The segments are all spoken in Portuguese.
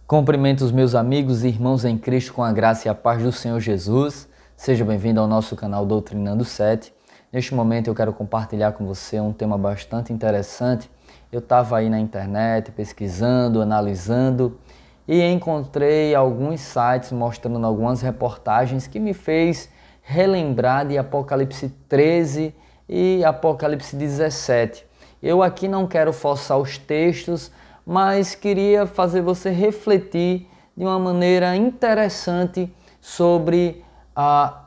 Cumprimento os meus amigos e irmãos em Cristo com a graça e a paz do Senhor Jesus. Seja bem-vindo ao nosso canal Doutrinando 7. Neste momento eu quero compartilhar com você um tema bastante interessante. Eu estava aí na internet pesquisando, analisando e encontrei alguns sites mostrando algumas reportagens que me fez relembrar de Apocalipse 13 e Apocalipse 17. Eu aqui não quero forçar os textos, mas queria fazer você refletir de uma maneira interessante sobre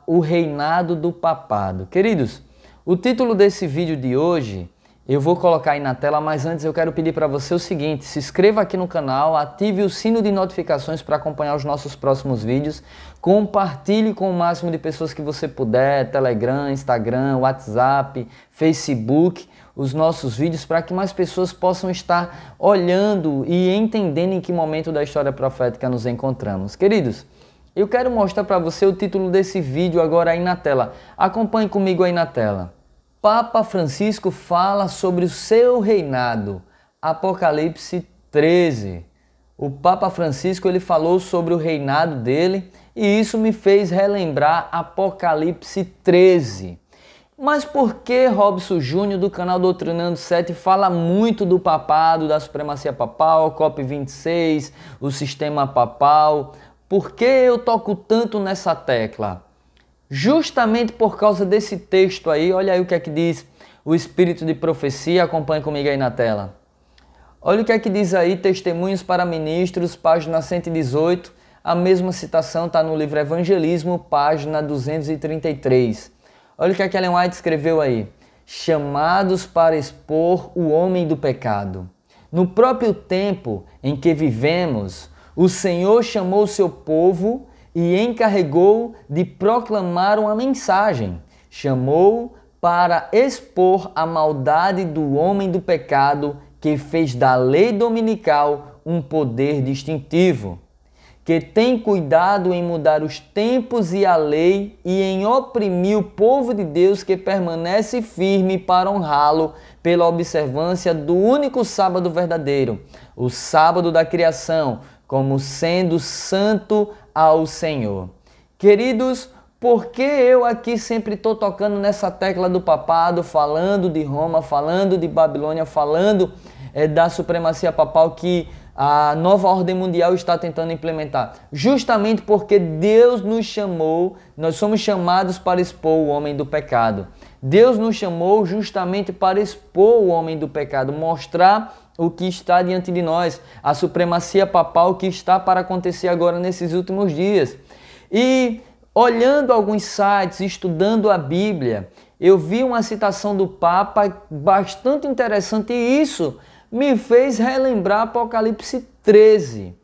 o reinado do papado. Queridos, o título desse vídeo de hoje eu vou colocar aí na tela, mas antes eu quero pedir para você o seguinte: se inscreva aqui no canal, ative o sino de notificações para acompanhar os nossos próximos vídeos, compartilhe com o máximo de pessoas que você puder, Telegram, Instagram, WhatsApp, Facebook, os nossos vídeos, para que mais pessoas possam estar olhando e entendendo em que momento da história profética nos encontramos. Queridos, eu quero mostrar para você o título desse vídeo agora aí na tela. Acompanhe comigo aí na tela. Papa Francisco fala sobre o seu reinado. Apocalipse 13. O Papa Francisco ele falou sobre o reinado dele e isso me fez relembrar Apocalipse 13. Mas por que Robson Júnior do canal Doutrinando 7 fala muito do papado, da supremacia papal, COP26, o sistema papal? Por que eu toco tanto nessa tecla? Justamente por causa desse texto aí, olha aí o que é que diz o Espírito de Profecia, acompanhe comigo aí na tela. Olha o que é que diz aí, Testemunhos para Ministros, página 118, a mesma citação está no livro Evangelismo, página 233. Olha o que é que Ellen White escreveu aí. Chamados para expor o homem do pecado. No próprio tempo em que vivemos, o Senhor chamou o seu povo e encarregou de proclamar uma mensagem. Chamou para expor a maldade do homem do pecado que fez da lei dominical um poder distintivo, que tem cuidado em mudar os tempos e a lei e em oprimir o povo de Deus que permanece firme para honrá-lo pela observância do único sábado verdadeiro, o sábado da criação, como sendo santo ao Senhor. Queridos, por que eu aqui sempre estou tocando nessa tecla do papado, falando de Roma, falando de Babilônia, falando da supremacia papal que a nova ordem mundial está tentando implementar? Justamente porque Deus nos chamou, nós somos chamados para expor o homem do pecado. Deus nos chamou justamente para expor o homem do pecado, mostrar o que está diante de nós, a supremacia papal que está para acontecer agora nesses últimos dias. E olhando alguns sites, estudando a Bíblia, eu vi uma citação do Papa bastante interessante e isso me fez relembrar Apocalipse 13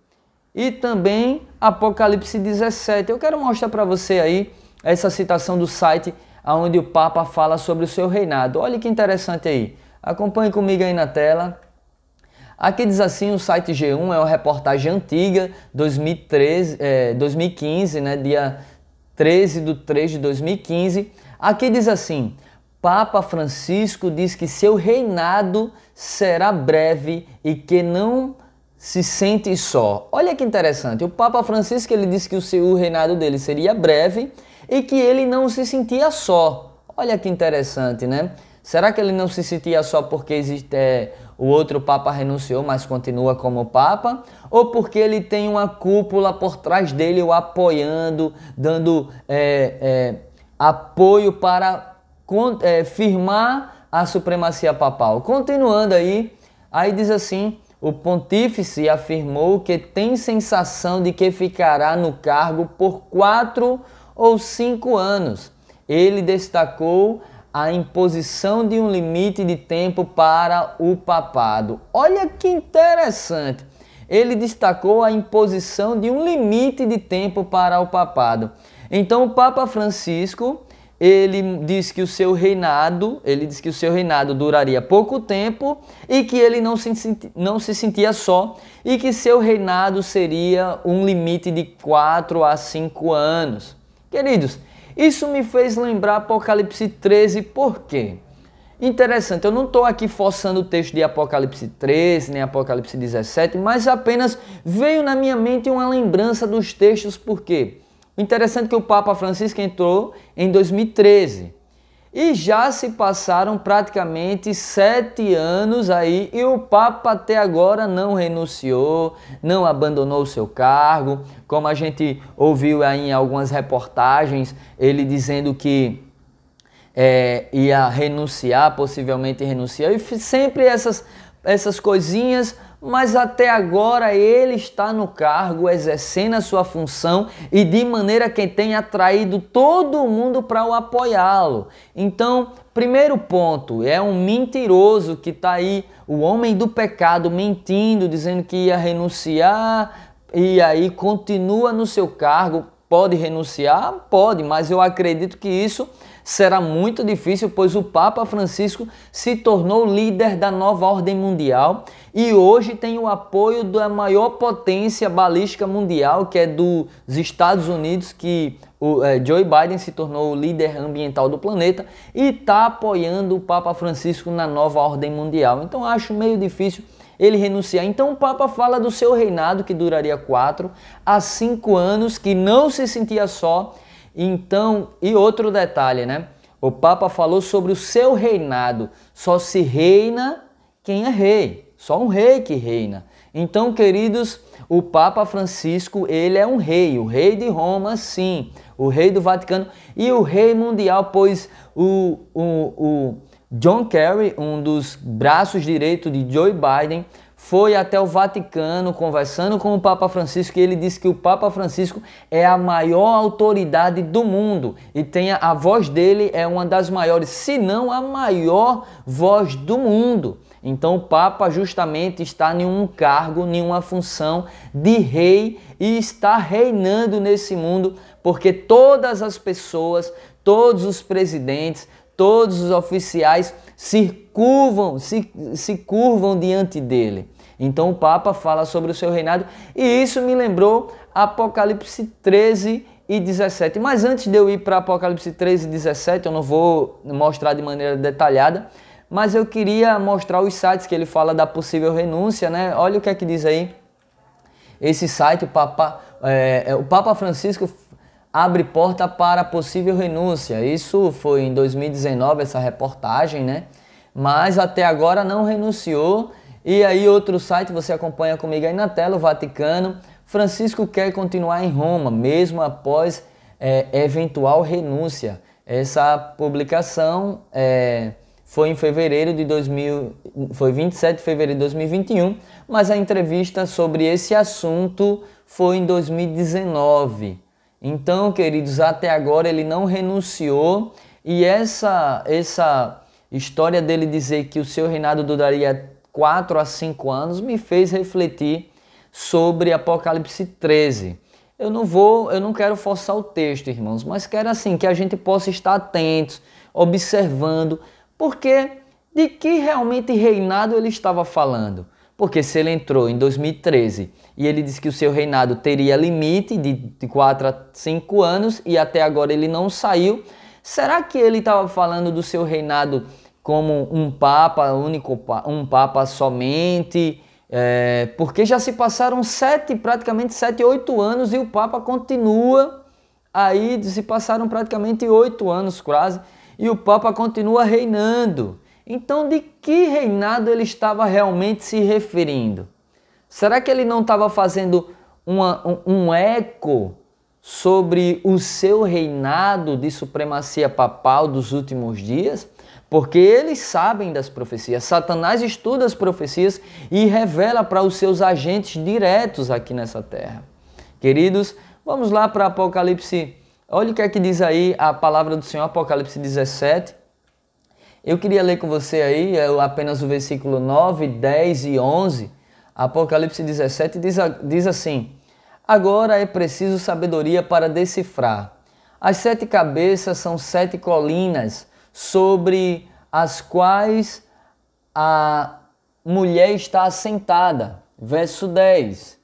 e também Apocalipse 17. Eu quero mostrar para você aí essa citação do site onde o Papa fala sobre o seu reinado. Olha que interessante aí. Acompanhe comigo aí na tela. Aqui diz assim, o site G1 é uma reportagem antiga, 2015, né, dia 13 de 3 de 2015. Aqui diz assim: Papa Francisco diz que seu reinado será breve e que não se sente só. Olha que interessante, o Papa Francisco ele disse que o reinado dele seria breve e que ele não se sentia só. Olha que interessante, né? Será que ele não se sentia só porque o outro Papa renunciou, mas continua como Papa? Ou porque ele tem uma cúpula por trás dele o apoiando, dando apoio para firmar a supremacia papal? Continuando aí diz assim: o pontífice afirmou que tem sensação de que ficará no cargo por 4 ou 5 anos. Ele destacou a imposição de um limite de tempo para o papado. Olha que interessante. Ele destacou a imposição de um limite de tempo para o papado. Então o Papa Francisco, ele diz que o seu reinado duraria pouco tempo e que ele não se sentia só e que seu reinado seria um limite de 4 a 5 anos. Queridos, isso me fez lembrar Apocalipse 13, por quê? Interessante, eu não estou aqui forçando o texto de Apocalipse 13, nem Apocalipse 17, mas apenas veio na minha mente uma lembrança dos textos, por quê? O interessante é que o Papa Francisco entrou em 2013 e já se passaram praticamente 7 anos aí e o Papa até agora não renunciou, não abandonou o seu cargo, como a gente ouviu aí em algumas reportagens, ele dizendo que ia renunciar, possivelmente renunciar, e sempre essas coisinhas, mas até agora ele está no cargo, exercendo a sua função e de maneira que tem atraído todo mundo para o apoiá-lo. Então, primeiro ponto, é um mentiroso que está aí, o homem do pecado, mentindo, dizendo que ia renunciar e aí continua no seu cargo. Pode renunciar? Pode, mas eu acredito que isso será muito difícil, pois o Papa Francisco se tornou líder da nova ordem mundial e hoje tem o apoio da maior potência balística mundial, que é dos Estados Unidos, que o Joe Biden se tornou o líder ambiental do planeta e está apoiando o Papa Francisco na nova ordem mundial. Então acho meio difícil ele renunciar. Então o Papa fala do seu reinado, que duraria 4 a 5 anos, que não se sentia só. Então, e outro detalhe, né? O Papa falou sobre o seu reinado. Só se reina quem é rei. Só um rei que reina. Então, queridos, o Papa Francisco, ele é um rei. O rei de Roma, sim. O rei do Vaticano e o rei mundial, pois o John Kerry, um dos braços direitos de Joe Biden, foi até o Vaticano conversando com o Papa Francisco e ele disse que o Papa Francisco é a maior autoridade do mundo e a voz dele é uma das maiores, se não a maior voz do mundo. Então o Papa justamente está em um cargo, em uma função de rei e está reinando nesse mundo, porque todas as pessoas, todos os presidentes, todos os oficiais se curvam diante dele. Então o Papa fala sobre o seu reinado e isso me lembrou Apocalipse 13 e 17. Mas antes de eu ir para Apocalipse 13 e 17, eu não vou mostrar de maneira detalhada, mas eu queria mostrar os sites que ele fala da possível renúncia, né? Olha o que é que diz aí. Esse site, o Papa Francisco abre porta para possível renúncia. Isso foi em 2019, essa reportagem, né? Mas até agora não renunciou. E aí outro site, você acompanha comigo aí na tela, o Vaticano. Francisco quer continuar em Roma, mesmo após eventual renúncia. Essa publicação foi em fevereiro de 27 de fevereiro de 2021, mas a entrevista sobre esse assunto foi em 2019. Então, queridos, até agora ele não renunciou e essa história dele dizer que o seu reinado duraria 4 a 5 anos me fez refletir sobre Apocalipse 13. Eu não quero forçar o texto, irmãos, mas quero assim que a gente possa estar atentos, observando, porque de que realmente reinado ele estava falando. Porque se ele entrou em 2013 e ele disse que o seu reinado teria limite de 4 a 5 anos e até agora ele não saiu, será que ele estava falando do seu reinado como um papa, um papa somente? Porque já se passaram praticamente 7, 8 anos e o papa continua aí, se passaram praticamente 8 anos quase, e o papa continua reinando. Então, de que reinado ele estava realmente se referindo? Será que ele não estava fazendo um eco sobre o seu reinado de supremacia papal dos últimos dias? Porque eles sabem das profecias. Satanás estuda as profecias e revela para os seus agentes diretos aqui nessa terra. Queridos, vamos lá para Apocalipse. Olha o que é que diz aí a palavra do Senhor, Apocalipse 17. Eu queria ler com você aí apenas o versículo 9, 10 e 11. Apocalipse 17 diz assim: agora é preciso sabedoria para decifrar. As 7 cabeças são 7 colinas, sobre as quais a mulher está assentada. Verso 10.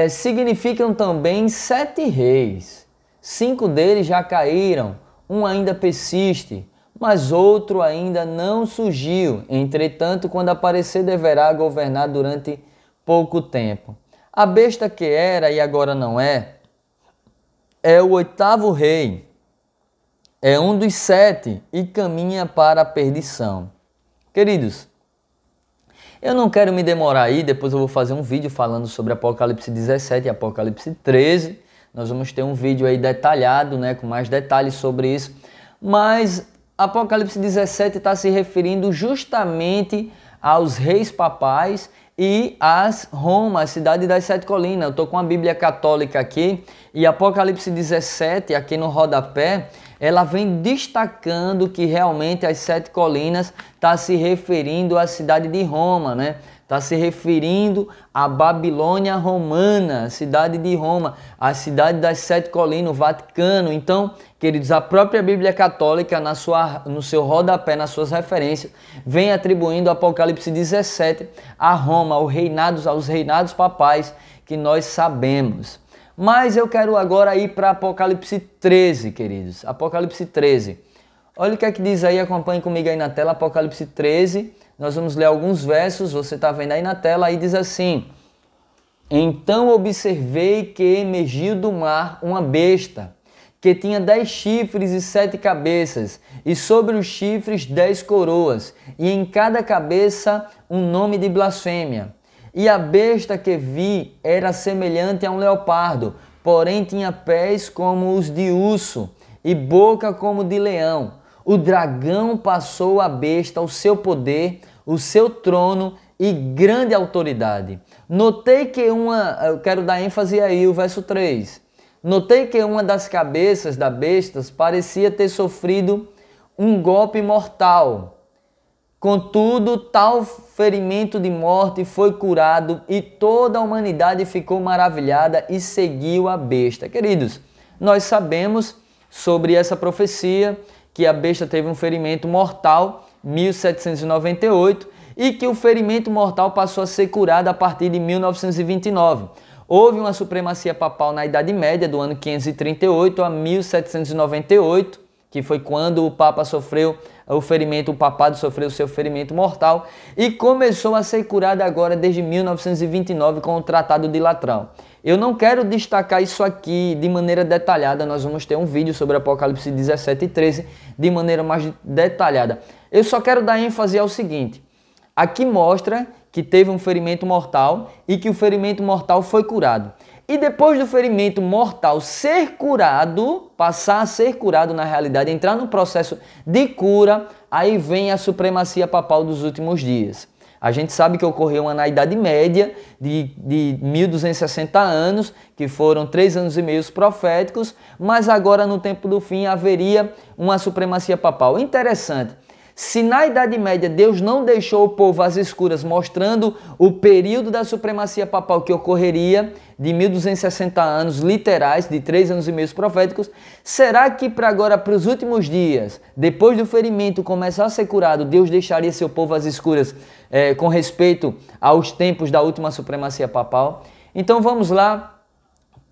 Significam também 7 reis. 5 deles já caíram, um ainda persiste. mas outro ainda não surgiu. Entretanto, quando aparecer, deverá governar durante pouco tempo. A besta que era e agora não é o oitavo rei. É um dos 7 e caminha para a perdição. Queridos, eu não quero me demorar aí, depois eu vou fazer um vídeo falando sobre Apocalipse 17 e Apocalipse 13. Nós vamos ter um vídeo aí detalhado, né, com mais detalhes sobre isso. Mas Apocalipse 17 está se referindo justamente aos reis papais e às Roma, a cidade das 7 colinas. Eu estou com a Bíblia Católica aqui e Apocalipse 17, aqui no rodapé, ela vem destacando que realmente as 7 colinas está se referindo à cidade de Roma, né? Está se referindo à Babilônia romana, a cidade de Roma, a cidade das 7 colinas, o Vaticano. Então, queridos, a própria Bíblia Católica, no seu rodapé, nas suas referências, vem atribuindo Apocalipse 17 a Roma, aos reinados papais que nós sabemos. Mas eu quero agora ir para Apocalipse 13, queridos. Apocalipse 13. Olha o que é que diz aí, acompanhe comigo aí na tela, Apocalipse 13. Nós vamos ler alguns versos, você está vendo aí na tela, aí diz assim: Então observei que emergiu do mar uma besta, que tinha 10 chifres e 7 cabeças, e sobre os chifres 10 coroas, e em cada cabeça um nome de blasfêmia. E a besta que vi era semelhante a um leopardo, porém tinha pés como os de urso e boca como de leão. O dragão passou à besta o seu poder, o seu trono e grande autoridade. Notei que eu quero dar ênfase aí, o verso 3. Notei que uma das cabeças da besta parecia ter sofrido um golpe mortal. Contudo, tal ferimento de morte foi curado e toda a humanidade ficou maravilhada e seguiu a besta. Queridos, nós sabemos sobre essa profecia que a besta teve um ferimento mortal em 1798 e que o ferimento mortal passou a ser curado a partir de 1929. Houve uma supremacia papal na Idade Média, do ano 538 a 1798, que foi quando o Papa sofreu o ferimento, o papado sofreu o seu ferimento mortal, e começou a ser curada agora desde 1929 com o Tratado de Latrão. Eu não quero destacar isso aqui de maneira detalhada, nós vamos ter um vídeo sobre Apocalipse 17 e 13 de maneira mais detalhada. Eu só quero dar ênfase ao seguinte: aqui mostra que teve um ferimento mortal e que o ferimento mortal foi curado. E depois do ferimento mortal ser curado, passar a ser curado na realidade, entrar no processo de cura, aí vem a supremacia papal dos últimos dias. A gente sabe que ocorreu na Idade Média de 1260 anos, que foram 3 anos e meio proféticos, mas agora no tempo do fim haveria uma supremacia papal. Interessante. Se na Idade Média Deus não deixou o povo às escuras, mostrando o período da supremacia papal que ocorreria de 1260 anos literais, de 3 anos e meio proféticos, será que para os últimos dias, depois do ferimento começar a ser curado, Deus deixaria seu povo às escuras com respeito aos tempos da última supremacia papal? Então vamos lá,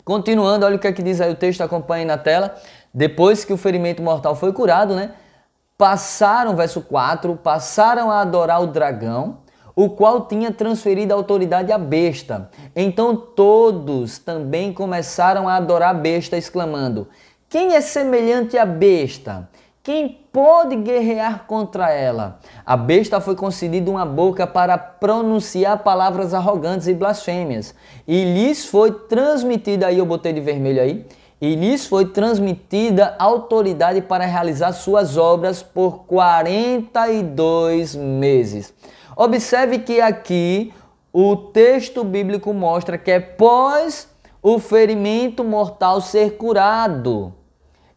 continuando, olha o que é que diz aí o texto, acompanhe na tela. Depois que o ferimento mortal foi curado, né? Passaram, verso 4, passaram a adorar o dragão, o qual tinha transferido a autoridade à besta. Então todos também começaram a adorar a besta, exclamando: quem é semelhante à besta? Quem pode guerrear contra ela? A besta foi concedida uma boca para pronunciar palavras arrogantes e blasfêmias. E lhes foi transmitida, aí eu botei de vermelho aí, e lhes foi transmitida autoridade para realizar suas obras por 42 meses. Observe que aqui o texto bíblico mostra que é pós o ferimento mortal ser curado.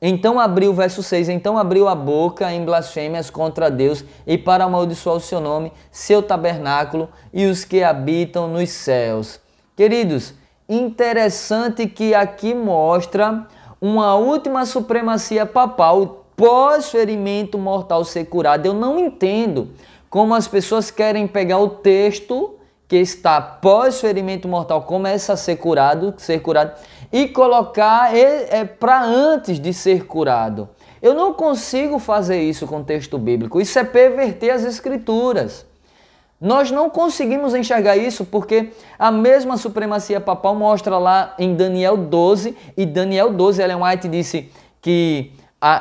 Então abriu, verso 6, então abriu a boca em blasfêmias contra Deus e para amaldiçoar o seu nome, seu tabernáculo e os que habitam nos céus. Queridos, interessante que aqui mostra uma última supremacia papal pós-ferimento mortal ser curado. Eu não entendo como as pessoas querem pegar o texto que está pós-ferimento mortal, começa a ser curado, e colocar para antes de ser curado. Eu não consigo fazer isso com o texto bíblico. Isso é perverter as Escrituras. Nós não conseguimos enxergar isso porque a mesma supremacia papal mostra lá em Daniel 12, e Daniel 12, Ellen White disse que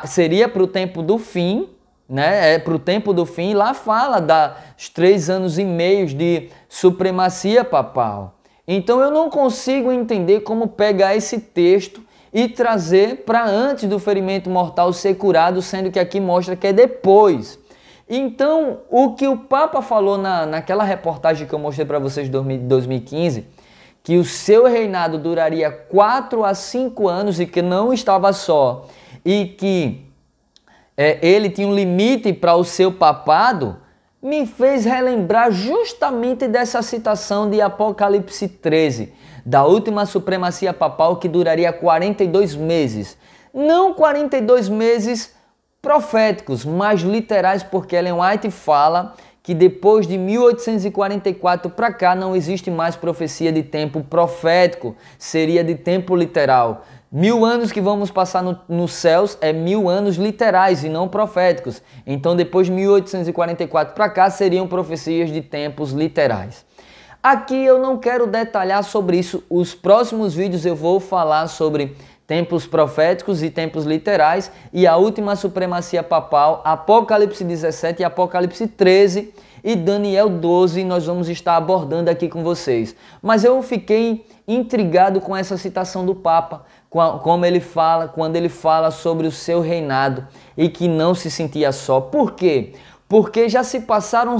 seria para o tempo do fim, né? É para o tempo do fim, e lá fala dos 3 anos e meio de supremacia papal. Então eu não consigo entender como pegar esse texto e trazer para antes do ferimento mortal ser curado, sendo que aqui mostra que é depois. Então, o que o Papa falou naquela reportagem que eu mostrei para vocês em 2015, que o seu reinado duraria 4 a 5 anos e que não estava só, e que ele tinha um limite para o seu papado, me fez relembrar justamente dessa citação de Apocalipse 13, da última supremacia papal que duraria 42 meses. Não 42 meses proféticos, mas literais, porque Ellen White fala que depois de 1844 para cá não existe mais profecia de tempo profético, seria de tempo literal. 1000 anos que vamos passar nos céus é 1000 anos literais e não proféticos. Então depois de 1844 para cá seriam profecias de tempos literais. Aqui eu não quero detalhar sobre isso, os próximos vídeos eu vou falar sobre tempos proféticos e tempos literais e a última supremacia papal, Apocalipse 17 e Apocalipse 13 e Daniel 12 nós vamos estar abordando aqui com vocês. Mas eu fiquei intrigado com essa citação do Papa, como ele fala, quando ele fala sobre o seu reinado e que não se sentia só. Por quê? Porque já se passaram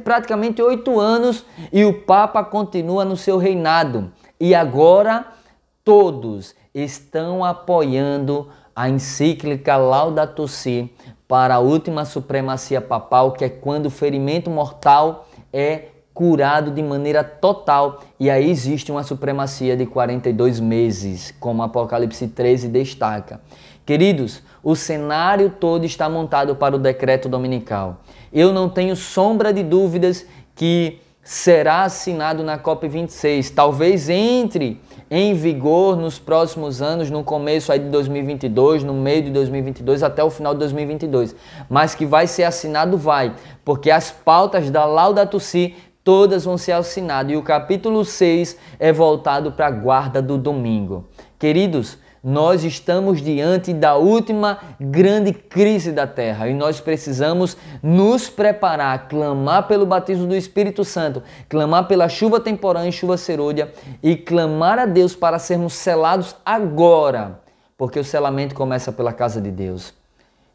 praticamente 8 anos e o Papa continua no seu reinado. E agora todos estão apoiando a encíclica Laudato Si para a última supremacia papal, que é quando o ferimento mortal é curado de maneira total. E aí existe uma supremacia de 42 meses, como Apocalipse 13 destaca. Queridos, o cenário todo está montado para o decreto dominical. Eu não tenho sombra de dúvidas que será assinado na COP26. Talvez entre em vigor nos próximos anos, no começo aí de 2022, no meio de 2022 até o final de 2022. Mas que vai ser assinado, vai, porque as pautas da Laudato Si todas vão ser assinadas e o capítulo 6 é voltado para a guarda do domingo. Queridos, nós estamos diante da última grande crise da terra e nós precisamos nos preparar, clamar pelo batismo do Espírito Santo, clamar pela chuva temporã e chuva serôdia e clamar a Deus para sermos selados agora, porque o selamento começa pela casa de Deus.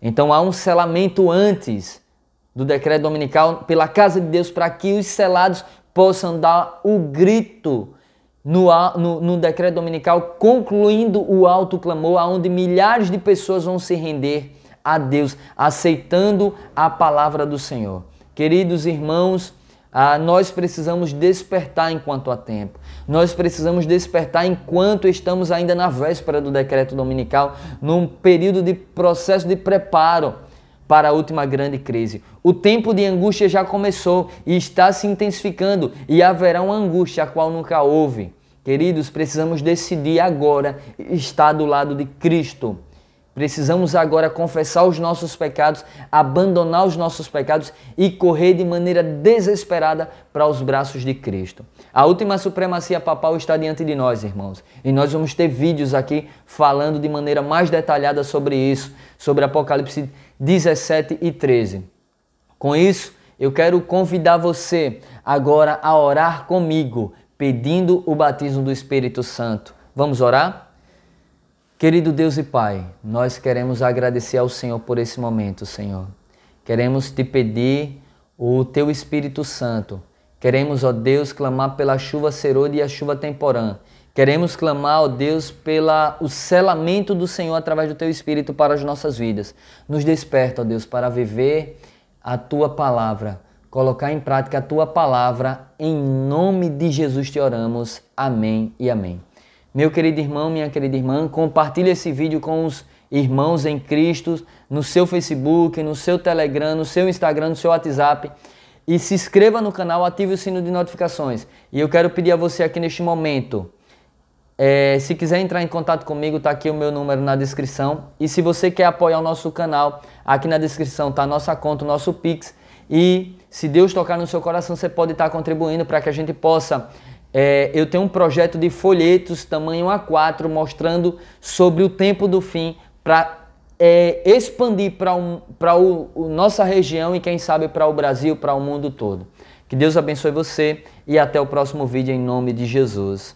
Então há um selamento antes do decreto dominical pela casa de Deus para que os selados possam dar o grito no decreto dominical, concluindo o alto clamor, onde milhares de pessoas vão se render a Deus, aceitando a palavra do Senhor. Queridos irmãos, nós precisamos despertar enquanto há tempo. Nós precisamos despertar enquanto estamos ainda na véspera do decreto dominical, num período de processo de preparo para a última grande crise. O tempo de angústia já começou e está se intensificando e haverá uma angústia a qual nunca houve. Queridos, precisamos decidir agora estar do lado de Cristo. Precisamos agora confessar os nossos pecados, abandonar os nossos pecados e correr de maneira desesperada para os braços de Cristo. A última supremacia papal está diante de nós, irmãos. E nós vamos ter vídeos aqui falando de maneira mais detalhada sobre isso, sobre Apocalipse 17 e 13. Com isso, eu quero convidar você agora a orar comigo, pedindo o batismo do Espírito Santo. Vamos orar? Querido Deus e Pai, nós queremos agradecer ao Senhor por esse momento, Senhor. Queremos te pedir o Teu Espírito Santo. Queremos, ó Deus, clamar pela chuva serôdia e a chuva temporã. Queremos clamar, ó Deus, pelo selamento do Senhor através do Teu Espírito para as nossas vidas. Nos desperta, ó Deus, para viver a Tua palavra, colocar em prática a Tua palavra. Em nome de Jesus te oramos. Amém e amém. Meu querido irmão, minha querida irmã, compartilhe esse vídeo com os irmãos em Cristo, no seu Facebook, no seu Telegram, no seu Instagram, no seu WhatsApp. E se inscreva no canal, ative o sino de notificações. E eu quero pedir a você aqui neste momento, Se quiser entrar em contato comigo, tá aqui o meu número na descrição. E se você quer apoiar o nosso canal, aqui na descrição tá a nossa conta, o nosso Pix. E se Deus tocar no seu coração, você pode estar contribuindo para que a gente possa... eu tenho um projeto de folhetos tamanho A4 mostrando sobre o tempo do fim para expandir para nossa região e quem sabe para o Brasil, para o mundo todo. Que Deus abençoe você e até o próximo vídeo em nome de Jesus.